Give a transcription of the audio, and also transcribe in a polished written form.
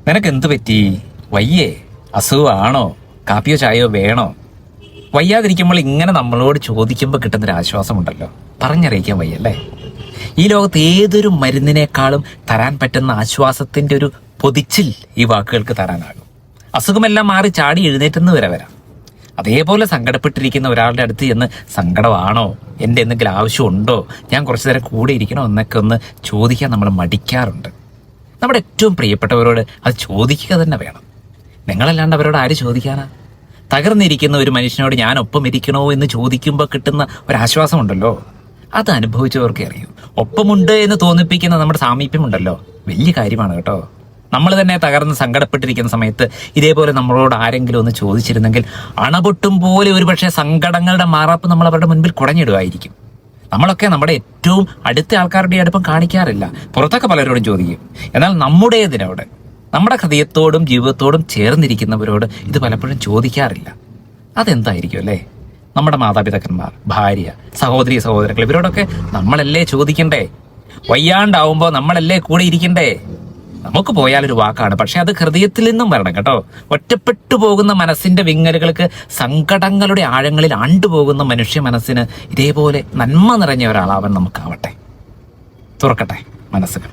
നിനക്ക് എന്ത് പറ്റി? വയ്യേ? അസുഖമാണോ? കാപ്പിയോ ചായയോ വേണോ? വയ്യാതിരിക്കുമ്പോൾ ഇങ്ങനെ നമ്മളോട് ചോദിക്കുമ്പോൾ കിട്ടുന്നൊരു ആശ്വാസമുണ്ടല്ലോ, പറഞ്ഞറിയിക്കാൻ വയ്യല്ലേ. ഈ ലോകത്ത് ഏതൊരു മരുന്നിനേക്കാളും തരാൻ പറ്റുന്ന ആശ്വാസത്തിന്റെ ഒരു പൊതിച്ചിൽ ഈ വാക്കുകൾക്ക് തരാനാകും. അസുഖമെല്ലാം മാറി ചാടി എഴുന്നേറ്റെന്ന് വരെ വരാം. അതേപോലെ സങ്കടപ്പെട്ടിരിക്കുന്ന ഒരാളുടെ അടുത്ത് ചെന്ന് സങ്കടമാണോ, എൻ്റെ എന്തെങ്കിലും ആവശ്യമുണ്ടോ, ഞാൻ കുറച്ചു നേരം കൂടെ ഇരിക്കണോ എന്നൊക്കെ ഒന്ന് ചോദിക്കാൻ നമ്മൾ മടിക്കാറുണ്ട്. നമ്മുടെ ഏറ്റവും പ്രിയപ്പെട്ടവരോട് അത് ചോദിക്കുക തന്നെ വേണം. നിങ്ങളല്ലാണ്ട് അവരോട് ആര് ചോദിക്കാനാ? തകർന്നിരിക്കുന്ന ഒരു മനുഷ്യനോട് ഞാൻ ഒപ്പം ഇരിക്കണോ എന്ന് ചോദിക്കുമ്പോൾ കിട്ടുന്ന ഒരാശ്വാസമുണ്ടല്ലോ, അത് അനുഭവിച്ചവർക്കേ അറിയൂ. ഒപ്പമുണ്ട് എന്ന് തോന്നിപ്പിക്കുന്ന നമ്മുടെ സാമീപ്യമുണ്ടല്ലോ, വലിയ കാര്യമാണ് കേട്ടോ. നമ്മൾ തന്നെ തകർന്ന് സങ്കടപ്പെട്ടിരിക്കുന്ന സമയത്ത് ഇതേപോലെ നമ്മളോട് ആരെങ്കിലും ഒന്ന് ചോദിച്ചിരുന്നെങ്കിൽ അണപൊട്ടും പോലെ ഒരുപക്ഷെ സങ്കടങ്ങളുടെ മാറാപ്പ് നമ്മൾ അവരുടെ മുൻപിൽ കുടഞ്ഞിടുമായിരിക്കും. നമ്മളൊക്കെ നമ്മുടെ ഏറ്റവും അടുത്ത ആൾക്കാരുടെ അടുപ്പം കാണിക്കാറില്ല, പുറത്തൊക്കെ പലരോടും ചോദിക്കും. എന്നാൽ നമ്മുടേതിനോട്, നമ്മുടെ ഹൃദയത്തോടും ജീവിതത്തോടും ചേർന്നിരിക്കുന്നവരോട് ഇത് പലപ്പോഴും ചോദിക്കാറില്ല. അതെന്തായിരിക്കും അല്ലേ? നമ്മുടെ മാതാപിതാക്കന്മാർ, ഭാര്യ, സഹോദരി, സഹോദരങ്ങൾ, ഇവരോടൊക്കെ നമ്മളല്ലേ ചോദിക്കണ്ടേ? വയ്യാണ്ടാവുമ്പോൾ നമ്മളല്ലേ കൂടെ ഇരിക്കണ്ടേ? നമുക്ക് പോയാലൊരു വാക്കാണ്, പക്ഷെ അത് ഹൃദയത്തിൽ നിന്നും വരണം കേട്ടോ. ഒറ്റപ്പെട്ടു പോകുന്ന മനസ്സിന്റെ വിങ്ങലുകൾക്ക്, സങ്കടങ്ങളുടെ ആഴങ്ങളിൽ ആണ്ടുപോകുന്ന മനുഷ്യ മനസ്സിന് ഇതേപോലെ നന്മ നിറഞ്ഞ ഒരാളാവാൻ നമുക്കാവട്ടെ. തുറക്കട്ടെ മനസ്സുകൾ.